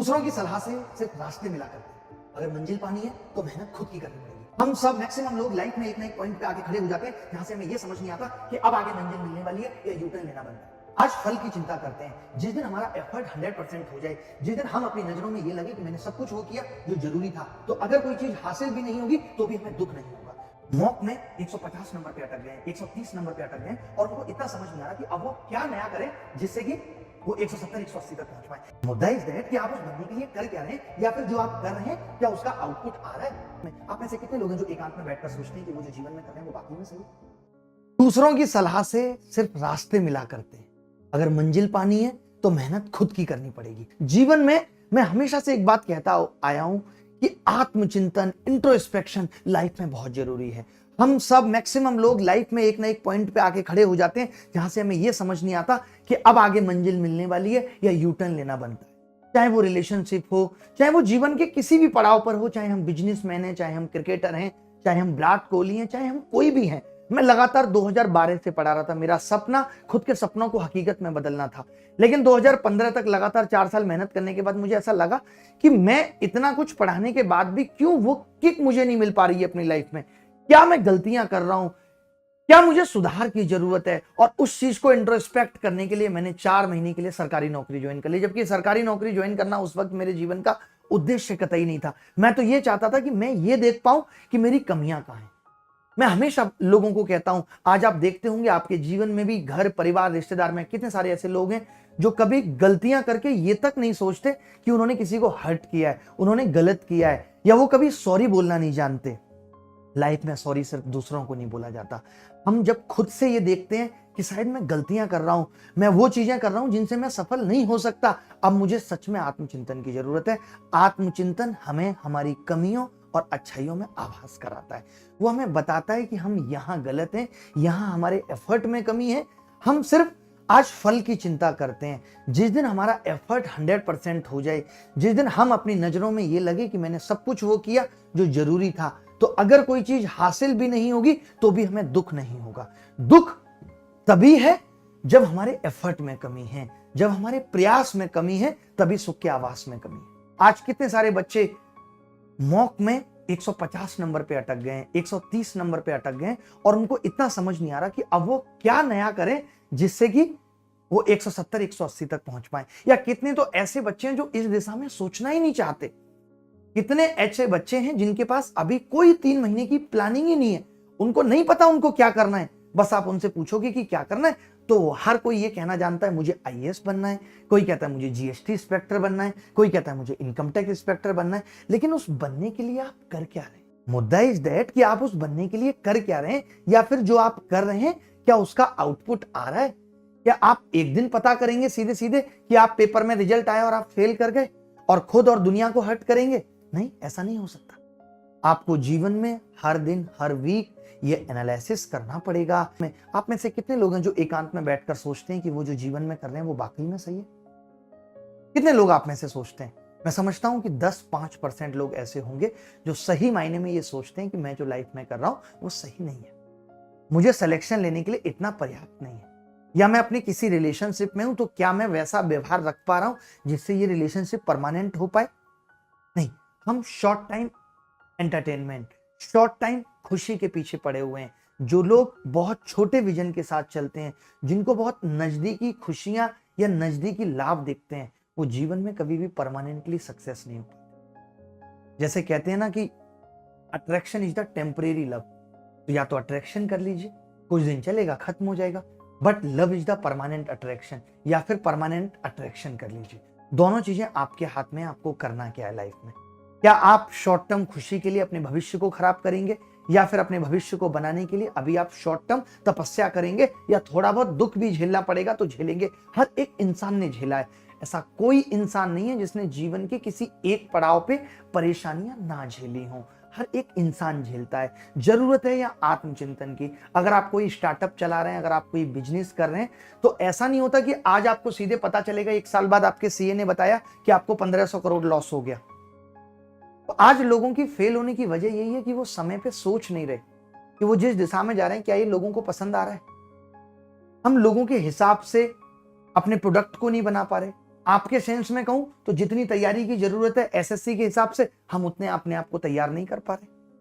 दूसरों की सलाह से सिर्फ रास्ते मिला करते हैं। अगर मंजिल पानी है तो मेहनत खुद की करनी पड़ेगी। हम सब मैक्सिमम लोग लाइफ में एक ना एक पॉइंट पे आके खड़े हो जाते हैं जहां से हमें ये समझ नहीं आता कि अब आगे मंजिल मिलने वाली है या यू टर्न लेना बनता है। आज फल की चिंता करते हैं। जिस दिन हमारा एफर्ट 100% हो जाए, जिस दिन हम अपनी नजरों में ये लगे कि मैंने सब कुछ वो किया जो जरूरी था, तो अगर कोई चीज हासिल भी नहीं होगी तो भी हमें दुख नहीं होगा। मॉक में 150 नंबर पे अटक गए, 130 नंबर पे अटक गए और उनको इतना समझ नहीं आ रहा कि अब वो क्या नया करें जिससे कि वो 170 180 तक पहुंच पाए। मुद्दा इस दैट कि आप उस बनने के लिए कर क्या रहे हैं या फिर जो आप कर रहे हैं क्या उसका आउटपुट आ रहा है। आप में से कितने लोग हैं जो एकांत में बैठकर सोचते हैं कि वो जो जीवन में कर रहे हैं वो बाकी में सही है। दूसरों की सलाह से सिर्फ रास्ते मिला करते हैं। अगर मंजिल पानी है तो मेहनत खुद की करनी पड़ेगी। जीवन में मैं हमेशा से एक बात कहता आया हूं कि आत्मचिंतन, इंट्रोस्पेक्शन लाइफ में बहुत जरूरी है। हम सब मैक्सिमम लोग लाइफ में एक ना एक पॉइंट पे आके खड़े हो जाते हैं जहां से हमें यह समझ नहीं आता कि अब आगे मंजिल मिलने वाली है या यू टर्न लेना बनता है। चाहे वो रिलेशनशिप हो, चाहे वो जीवन के किसी भी पड़ाव पर हो, चाहे हम बिजनेसमैन हैं, चाहे हम क्रिकेटर हैं, चाहे हम विराट कोहली हैं, चाहे हम कोई भी हैं। मैं लगातार 2012 से पढ़ा रहा था। मेरा सपना खुद के सपनों को हकीकत में बदलना था। लेकिन 2015 तक लगातार 4 साल मेहनत करने के बाद मुझे ऐसा लगा कि मैं इतना कुछ पढ़ाने के बाद भी क्यों वो किक मुझे नहीं मिल पा रही है अपनी लाइफ में। क्या मैं गलतियां कर रहा हूं, क्या मुझे सुधार की जरूरत है। और उस चीज को इंट्रोस्पेक्ट करने के लिए मैंने 4 महीने के लिए सरकारी नौकरी ज्वाइन कर ली। जबकि सरकारी नौकरी ज्वाइन करना उस वक्त मेरे जीवन का उद्देश्य कतई नहीं था। मैं तो ये चाहता था कि मैं ये देख पाऊं कि मेरी कमियां कहां हैं। मैं हमेशा लोगों को कहता हूं, आज आप देखते होंगे आपके जीवन में भी घर परिवार रिश्तेदार में कितने सारे ऐसे लोग हैं जो कभी गलतियां करके ये तक नहीं सोचते कि उन्होंने किसी को हर्ट किया है, उन्होंने गलत किया है, या वो कभी सॉरी बोलना नहीं जानते। लाइफ में सॉरी सिर्फ दूसरों को नहीं बोला जाता। हम जब खुद से ये देखते हैं कि शायद मैं गलतियां कर रहा हूं, मैं वो चीजें कर रहा हूं जिनसे मैं सफल नहीं हो सकता, अब मुझे सच में आत्मचिंतन की जरूरत है। आत्मचिंतन हमें हमारी कमियों और अच्छाइयों में आभास कराता है। वो हमें बताता है कि हम यहां गलत हैं, यहां हमारे एफर्ट में कमी है। हम सिर्फ आज फल की चिंता करते हैं। जिस दिन हमारा एफर्ट 100% हो जाए, जिस दिन हम अपनी नजरों में ये लगे कि मैंने सब कुछ वो किया जो जरूरी था, तो अगर कोई चीज हासिल भी नहीं होगी तो भी हमें दुख नहीं होगा। दुख तभी है जब हमारे एफर्ट में कमी है, जब हमारे प्रयास में कमी है, तभी सुख के आवास में कमी है। आज कितने सारे बच्चे मॉक में 150 नंबर पे अटक गए, 130 नंबर पे अटक गए और उनको इतना समझ नहीं आ रहा कि अब वो क्या नया करें जिससे कि वो 170 180 तक पहुंच पाए। या कितने तो ऐसे बच्चे हैं जो इस दिशा में सोचना ही नहीं चाहते। कितने ऐसे बच्चे हैं जिनके पास अभी कोई 3 महीने की प्लानिंग ही नहीं है। उनको नहीं पता उनको क्या करना है। बस आप उनसे पूछोगे कि क्या करना है तो हर कोई ये कहना जानता है मुझे आईएएस बनना है, कोई कहता है मुझे जीएसटी इंस्पेक्टर बनना है, कोई कहता है मुझे इनकम टैक्स इंस्पेक्टर बनना है। लेकिन उस बनने के लिए आप कर क्या रहे हैं? मुद्दा इज दैट कि आप उस बनने के लिए कर क्या रहे हैं, या फिर जो आप कर रहे हैं क्या उसका आउटपुट आ रहा है। क्या आप एक दिन पता करेंगे सीधे सीधे कि आप पेपर में रिजल्ट आया और आप फेल कर गए और खुद और दुनिया को हर्ट करेंगे? नहीं, ऐसा नहीं हो सकता। आपको जीवन में हर दिन हर वीक ये एनालिसिस करना पड़ेगा। आप में से कितने लोग हैं जो एकांत में बैठकर सोचते हैं कि वो जो जीवन में कर रहे हैं वो वाकई में सही है? कितने लोग आप में से सोचते हैं? मैं समझता हूं कि 10-5% लोग ऐसे होंगे जो सही मायने में ये सोचते हैं कि मैं जो लाइफ में कर रहा हूं वो सही नहीं है, मुझे सिलेक्शन लेने के लिए इतना पर्याप्त नहीं है, या मैं अपनी किसी रिलेशनशिप में हूं तो क्या मैं वैसा व्यवहार रख पा रहा हूं जिससे ये रिलेशनशिप परमानेंट हो पाए। नहीं, हम short time entertainment, short time खुशी के पीछे पड़े हुए हैं। जो लोग बहुत छोटे विजन के साथ चलते हैं, जिनको बहुत नजदीकी खुशियां या नजदीकी लाभ दिखते हैं, वो जीवन में कभी भी परमानेंटली सक्सेस नहीं हो पाते। जैसे कहते हैं ना कि attraction is the temporary love, तो या तो अट्रैक्शन कर लीजिए, कुछ दिन चलेगा खत्म हो जाएगा, but love is the permanent attraction, या फिर परमानेंट अट्रैक्शन कर लीजिए। दोनों चीजें आपके हाथ में, आपको करना क्या है लाइफ में। क्या आप शॉर्ट टर्म खुशी के लिए अपने भविष्य को खराब करेंगे, या फिर अपने भविष्य को बनाने के लिए अभी आप शॉर्ट टर्म तपस्या करेंगे, या थोड़ा बहुत दुख भी झेलना पड़ेगा तो झेलेंगे। हर एक इंसान ने झेला है। ऐसा कोई इंसान नहीं है जिसने जीवन के किसी एक पड़ाव पे परेशानियां ना झेली हों। हर एक इंसान झेलता है। जरूरत है या आत्मचिंतन की। अगर आप कोई स्टार्टअप चला रहे हैं, अगर आप कोई बिजनेस कर रहे हैं, तो ऐसा नहीं होता कि आज आपको सीधे पता चलेगा 1 साल बाद आपके सीए ने बताया कि आपको 1500 करोड़ लॉस हो गया। तो आज लोगों की फेल होने की वजह यही है कि वो समय पे सोच नहीं रहे कि वो जिस दिशा में जा रहे हैं क्या ये लोगों को पसंद आ रहा है। हम लोगों के हिसाब से अपने प्रोडक्ट को नहीं बना पा रहे, आपके सेंस में कहूं तो जितनी तैयारी की जरूरत है एसएससी के हिसाब से, हम उतने अपने आप को तैयार नहीं कर पा रहे।